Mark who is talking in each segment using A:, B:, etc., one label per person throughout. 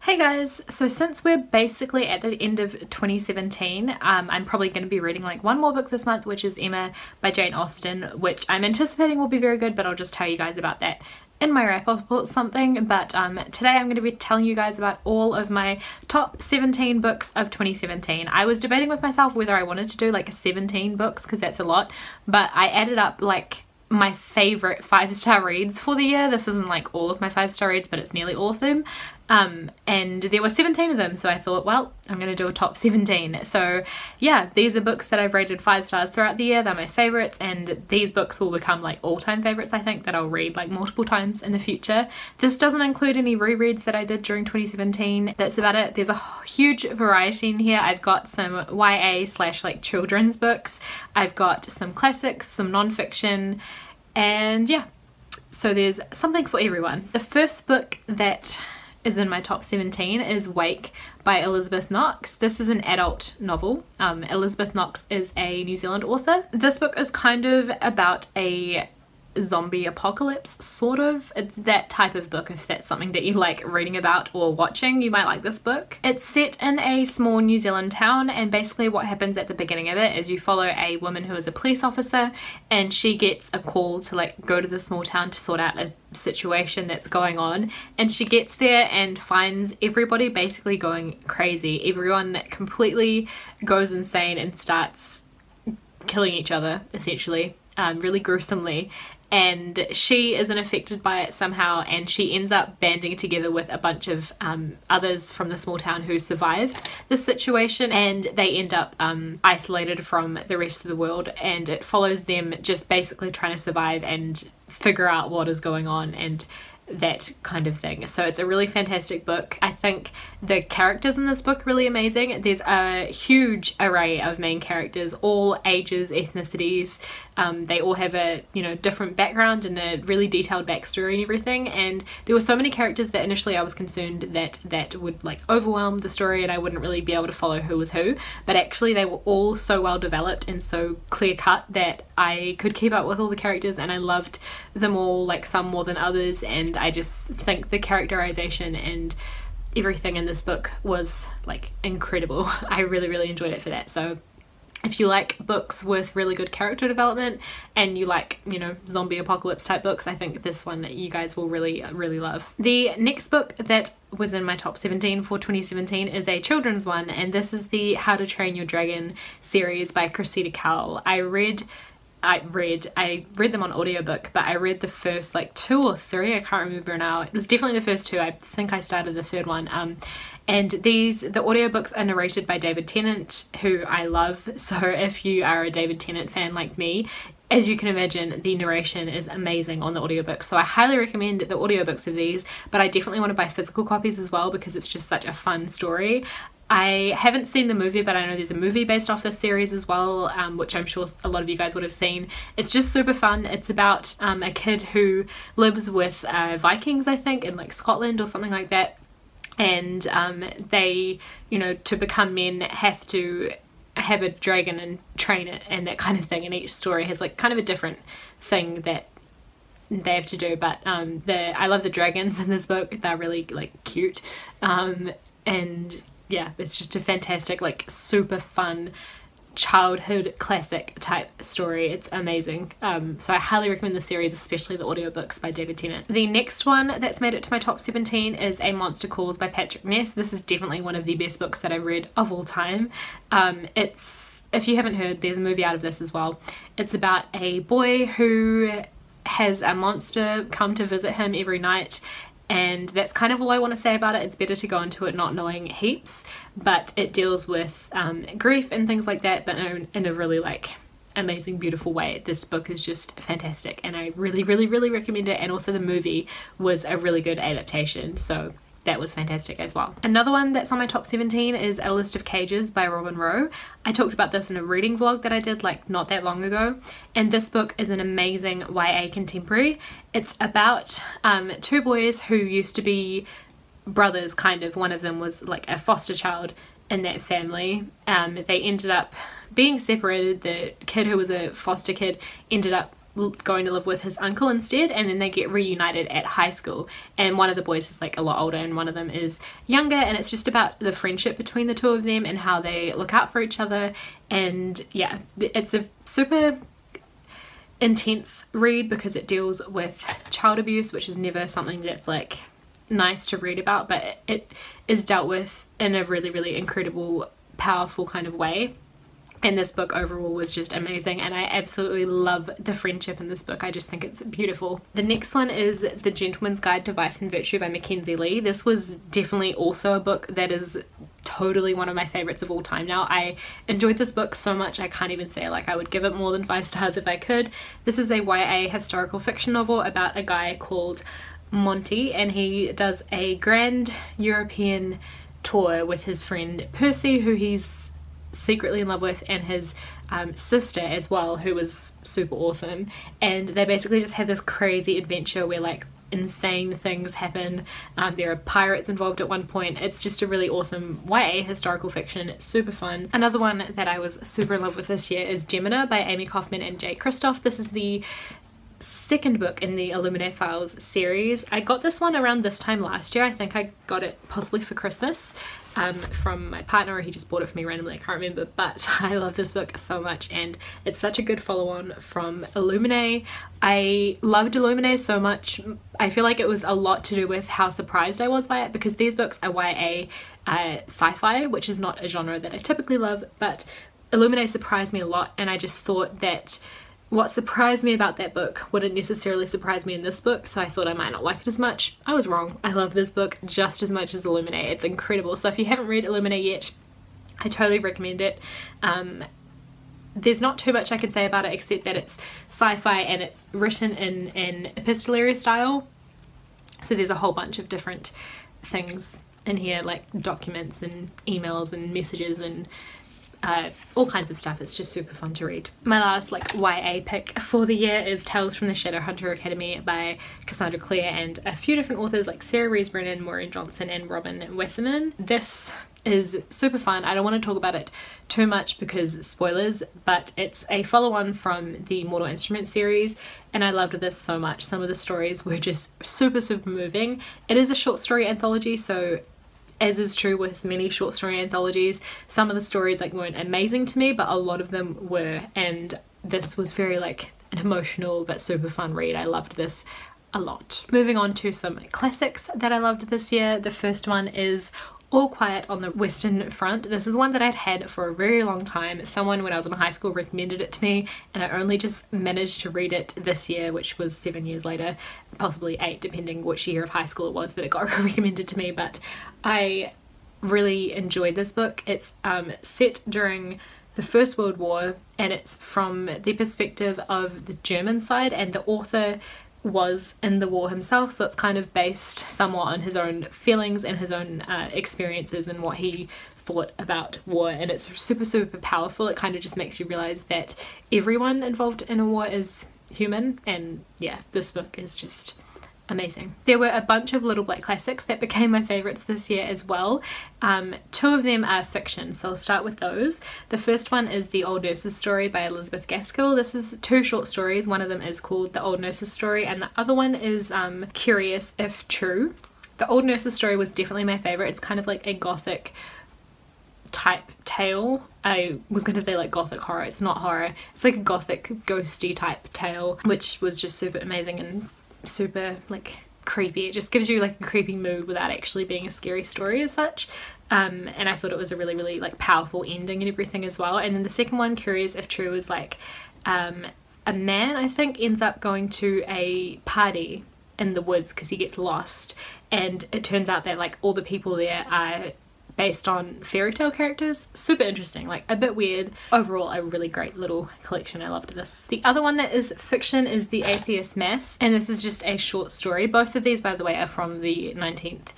A: Hey guys, so since we're basically at the end of 2017, I'm probably going to be reading like one more book this month, which is Emma by Jane Austen, which I'm anticipating will be very good, but I'll just tell you guys about that in my wrap up or something. But today I'm going to be telling you guys about all of my top 17 books of 2017. I was debating with myself whether I wanted to do like 17 books because that's a lot, but I added up like my favorite 5-star reads for the year. This isn't like all of my 5-star reads, but it's nearly all of them. And there were 17 of them, so I thought, well, I'm gonna do a top 17. So yeah, these are books that I've rated 5 stars throughout the year. They're my favorites, and these books will become like all-time favorites, I think, that I'll read like multiple times in the future. This doesn't include any rereads that I did during 2017. That's about it. There's a huge variety in here. I've got some YA / like children's books. I've got some classics, some non-fiction, and yeah, so there's something for everyone. The first book that is in my top 17 is Wake by Elizabeth Knox. This is an adult novel. Elizabeth Knox is a New Zealand author. This book is kind of about a zombie apocalypse, sort of. It's that type of book. If that's something that you like reading about or watching, you might like this book. It's set in a small New Zealand town, and basically what happens at the beginning of it is you follow a woman who is a police officer, and she gets a call to like go to the small town to sort out a situation that's going on, and she gets there and finds everybody basically going crazy. Everyone completely goes insane and starts killing each other, essentially, really gruesomely. And she isn't affected by it somehow, and she ends up banding together with a bunch of others from the small town who survive this situation, and they end up isolated from the rest of the world, and it follows them just basically trying to survive and figure out what is going on and that kind of thing. So it's a really fantastic book. I think the characters in this book are really amazing. There's a huge array of main characters, all ages, ethnicities. They all have a, you know, different background and a really detailed backstory and everything, and there were so many characters that initially I was concerned that would like overwhelm the story and I wouldn't really be able to follow who was who, but actually they were all so well developed and so clear cut that I could keep up with all the characters, and I loved them all, like some more than others, and I just think the characterization and everything in this book was like incredible. I really enjoyed it for that. So if you like books with really good character development and you like, you know, zombie apocalypse type books, I think this one you guys will really love. The next book that was in my top 17 for 2017 is a children's one, and this is the How to Train Your Dragon series by Cressida Cowell. I read them on audiobook, but I read the first like 2 or 3, I can't remember now. It was definitely the first 2. I think I started the 3rd one. And the audiobooks are narrated by David Tennant, who I love. So if you are a David Tennant fan like me, as you can imagine, the narration is amazing on the audiobook. So I highly recommend the audiobooks of these, but I definitely want to buy physical copies as well because it's just such a fun story. I haven't seen the movie, but I know there's a movie based off this series as well, which I'm sure a lot of you guys would have seen. It's just super fun. It's about a kid who lives with Vikings, I think, in like Scotland or something like that. And they, you know, to become men have to have a dragon and train it and that kind of thing. And each story has like kind of a different thing that they have to do. But I love the dragons in this book. They're really like cute. And yeah, it's just a fantastic, like super fun childhood classic type story. It's amazing. So I highly recommend the series, especially the audiobooks by David Tennant. The next one that's made it to my top 17 is A Monster Calls by Patrick Ness. This is definitely one of the best books that I've read of all time. If you haven't heard, there's a movie out of this as well. It's about a boy who has a monster come to visit him every night, and that's kind of all I want to say about it. It's better to go into it not knowing heaps, but it deals with grief and things like that, but in a really like amazing, beautiful way. This book is just fantastic, and I really recommend it. And also the movie was a really good adaptation, so that was fantastic as well. Another one that's on my top 17 is A List of Cages by Robin Rowe. I talked about this in a reading vlog that I did like not that long ago, and this book is an amazing YA contemporary. It's about 2 boys who used to be brothers, kind of. One of them was like a foster child in that family. They ended up being separated. The kid who was a foster kid ended up going to live with his uncle instead, and then they get reunited at high school, and one of the boys is like a lot older and one of them is younger, and it's just about the friendship between the two of them and how they look out for each other. And yeah, it's a super intense read because it deals with child abuse, which is never something that's like nice to read about, but it is dealt with in a really incredible, powerful kind of way. And this book overall was just amazing, and I absolutely love the friendship in this book. I just think it's beautiful. The next one is The Gentleman's Guide to Vice and Virtue by Mackenzie Lee. This was definitely also a book that is totally one of my favorites of all time now. I enjoyed this book so much I can't even say like I would give it more than 5 stars if I could. This is a YA historical fiction novel about a guy called Monty, and he does a grand European tour with his friend Percy, who he's secretly in love with, and his sister as well, who was super awesome. And they basically just have this crazy adventure where like insane things happen. There are pirates involved at one point. It's just a really awesome YA historical fiction. It's super fun. Another one that I was super in love with this year is Gemina by Amy Kaufman and Jake Kristoff. This is the second book in the Illuminae Files series. I got this one around this time last year. I think I got it possibly for Christmas from my partner, or he just bought it for me randomly, I can't remember, but I love this book so much, and it's such a good follow-on from Illuminae. I loved Illuminae so much. I feel like it was a lot to do with how surprised I was by it, because these books are YA sci-fi, which is not a genre that I typically love, but Illuminae surprised me a lot, and I just thought that what surprised me about that book wouldn't necessarily surprise me in this book, so I thought I might not like it as much. I was wrong. I love this book just as much as Illuminae. It's incredible. So if you haven't read Illuminae yet, I totally recommend it. There's not too much I can say about it except that it's sci-fi and it's written in an epistolary style. So there's a whole bunch of different things in here, like documents and emails and messages and all kinds of stuff. It's just super fun to read. My last like YA pick for the year is Tales from the Shadowhunter Academy by Cassandra Clare and a few different authors like Sarah Rees Brennan, Maureen Johnson and Robin Wesserman. This is super fun. I don't want to talk about it too much because spoilers, but it's a follow-on from the Mortal Instruments series, and I loved this so much. Some of the stories were just super moving. It is a short story anthology, so as is true with many short story anthologies, some of the stories like weren't amazing to me, but a lot of them were, and this was very like an emotional but super fun read. I loved this a lot. Moving on to some classics that I loved this year. The first one is All Quiet on the Western Front. This is one that I'd had for a very long time. Someone when I was in high school recommended it to me, and I only just managed to read it this year, which was 7 years later, possibly 8 depending which year of high school it was that it got recommended to me. But I really enjoyed this book. It's set during the First World War, and it's from the perspective of the German side, and the author was in the war himself, so it's kind of based somewhat on his own feelings and his own experiences and what he thought about war, and it's super powerful. It kind of just makes you realize that everyone involved in a war is human, and yeah, this book is just amazing. There were a bunch of little black classics that became my favourites this year as well. 2 of them are fiction, so I'll start with those. The first one is The Old Nurse's Story by Elizabeth Gaskell. This is 2 short stories. One of them is called The Old Nurse's Story, and the other one is Curious If True. The Old Nurse's Story was definitely my favourite. It's kind of like a gothic type tale. I was going to say like gothic horror. It's not horror. It's like a gothic ghosty type tale, which was just super amazing and super like creepy. It just gives you like a creepy mood without actually being a scary story as such, and I thought it was a really like powerful ending and everything as well. And then the second one, Curious If True, is like a man, I think, ends up going to a party in the woods because he gets lost, and it turns out that like all the people there are based on fairy tale characters. Super interesting, like a bit weird. Overall, a really great little collection. I loved this. The other one that is fiction is The Atheist Mass, and this is just a short story. Both of these, by the way, are from the 19th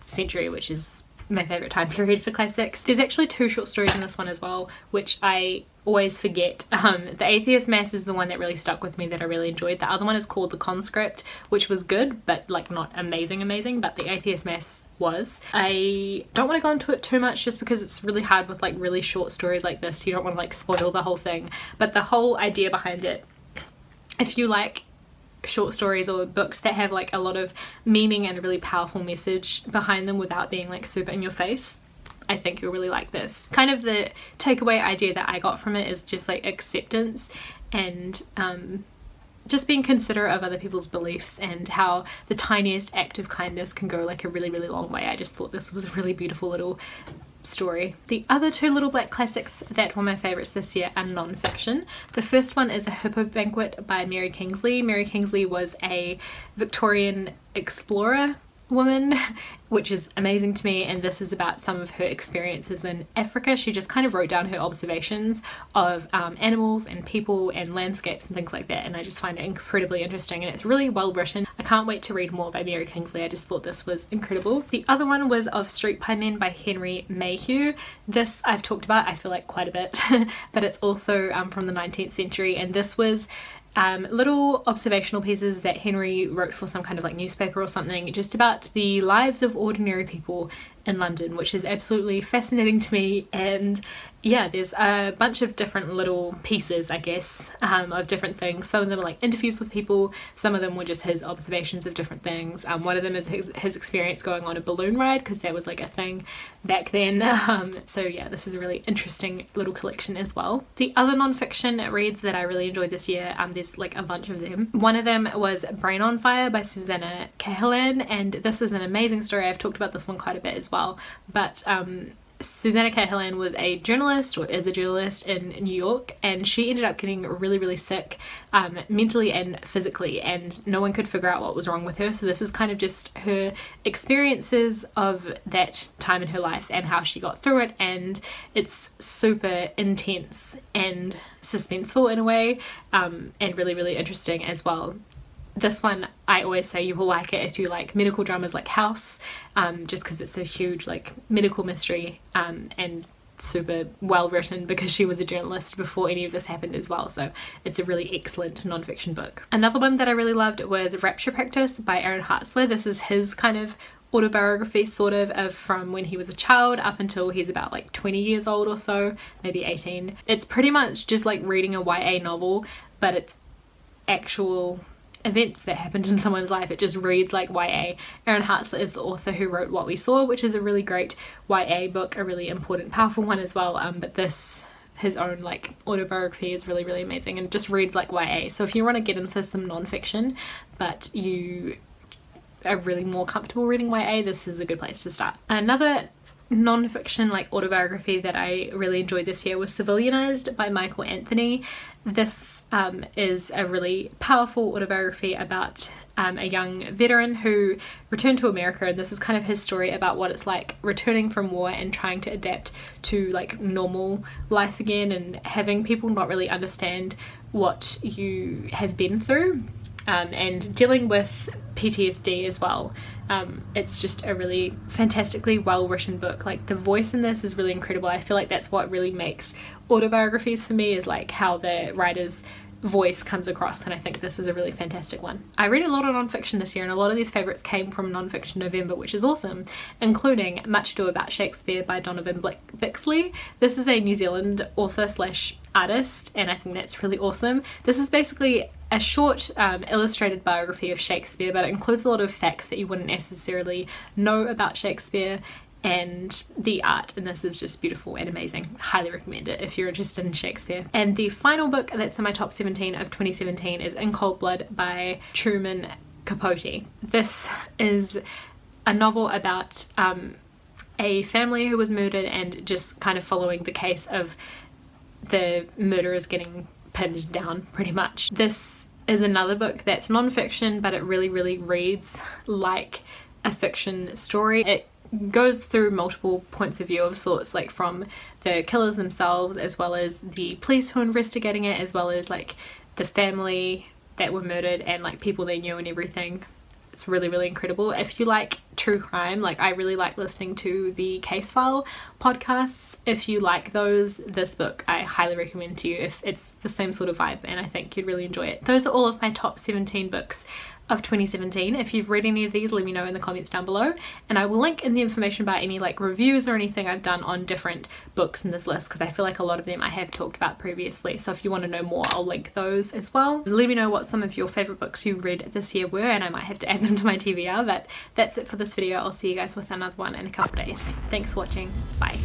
A: century, which is my favourite time period for classics. There's actually 2 short stories in this one as well, which I always forget. The Atheist Mass is the one that really stuck with me, that I really enjoyed. The other one is called The Conscript, which was good, but like not amazing, but The Atheist Mass was. I don't want to go into it too much just because it's really hard with like really short stories like this. You don't want to like spoil the whole thing, but the whole idea behind it if you like short stories or books that have like a lot of meaning and a really powerful message behind them without being like super in your face, I think you'll really like this. Kind of the takeaway idea that I got from it is just like acceptance and just being considerate of other people's beliefs and how the tiniest act of kindness can go like a really, really long way. I just thought this was a really beautiful little story. The other two little black classics that were my favourites this year are non-fiction. The first one is A Hippo Banquet by Mary Kingsley. Mary Kingsley was a Victorian explorer woman, which is amazing to me, and this is about some of her experiences in Africa. She just kind of wrote down her observations of animals and people and landscapes and things like that, and I just find it incredibly interesting, and it's really well written. I can't wait to read more by Mary Kingsley. I just thought this was incredible. The other one was Of Street Pie Men by Henry Mayhew. This I've talked about, I feel like, quite a bit, but it's also from the 19th century, and this was little observational pieces that Henry wrote for some kind of like newspaper or something, just about the lives of ordinary people in London, which is absolutely fascinating to me. And yeah, there's a bunch of different little pieces, I guess, of different things. Some of them are like interviews with people, some of them were just his observations of different things. One of them is his experience going on a balloon ride, because that was like a thing back then. So yeah, this is a really interesting little collection as well. The other non-fiction reads that I really enjoyed this year, there's like a bunch of them. One of them was Brain on Fire by Susanna Cahalan, and this is an amazing story. I've talked about this one quite a bit as well, but Susanna Cahalan was a journalist, or is a journalist, in New York, and she ended up getting really, really sick mentally and physically, and no one could figure out what was wrong with her. So this is kind of just her experiences of that time in her life and how she got through it, and it's super intense and suspenseful in a way, and really, really interesting as well. This one, I always say you will like it if you like medical dramas like House, just because it's a huge like medical mystery, and super well written, because she was a journalist before any of this happened as well, so it's a really excellent non-fiction book. Another one that I really loved was Rapture Practice by Aaron Hartzler. This is his kind of autobiography, sort of from when he was a child up until he's about like 20 years old or so, maybe 18. It's pretty much just like reading a YA novel, but it's actual events that happened in someone's life. It just reads like YA. Aaron Hartzler is the author who wrote What We Saw, which is a really great YA book, a really important, powerful one as well, but this, his own like autobiography, is really, really amazing and just reads like YA. So if you want to get into some non-fiction but you are really more comfortable reading YA, this is a good place to start. Another non-fiction like autobiography that I really enjoyed this year was Civilianized by Michael Anthony. This is a really powerful autobiography about a young veteran who returned to America, and this is kind of his story about what it's like returning from war and trying to adapt to like normal life again, and having people not really understand what you have been through, and dealing with PTSD as well. It's just a really fantastically well written book. Like the voice in this is really incredible. I feel like that's what really makes autobiographies for me, is like how the writer's voice comes across, and I think this is a really fantastic one. I read a lot of non-fiction this year, and a lot of these favourites came from Non-Fiction November, which is awesome, including Much Ado About Shakespeare by Donovan Bixley. This is a New Zealand author slash artist, and I think that's really awesome. This is basically a short illustrated biography of Shakespeare, but it includes a lot of facts that you wouldn't necessarily know about Shakespeare, and the art in this is just beautiful and amazing. Highly recommend it if you're interested in Shakespeare. And the final book that's in my top 17 of 2017 is In Cold Blood by Truman Capote. This is a novel about a family who was murdered, and just kind of following the case of the murderers getting pinned down pretty much. This is another book that's non-fiction, but it really, really reads like a fiction story. It goes through multiple points of view of sorts, like from the killers themselves, as well as the police who are investigating it, as well as like the family that were murdered and like people they knew and everything. It's really, really incredible. If you like true crime. Like, I really like listening to the Case File podcasts. If you like those, this book I highly recommend to you if it's the same sort of vibe, and I think you'd really enjoy it. Those are all of my top 17 books of 2017. If you've read any of these, let me know in the comments down below, and I will link in the information about any like reviews or anything I've done on different books in this list, because I feel like a lot of them I have talked about previously. So if you want to know more, I'll link those as well. Let me know what some of your favorite books you read this year were, and I might have to add them to my TBR. But that's it for this video. I'll see you guys with another one in a couple days. Thanks for watching. Bye.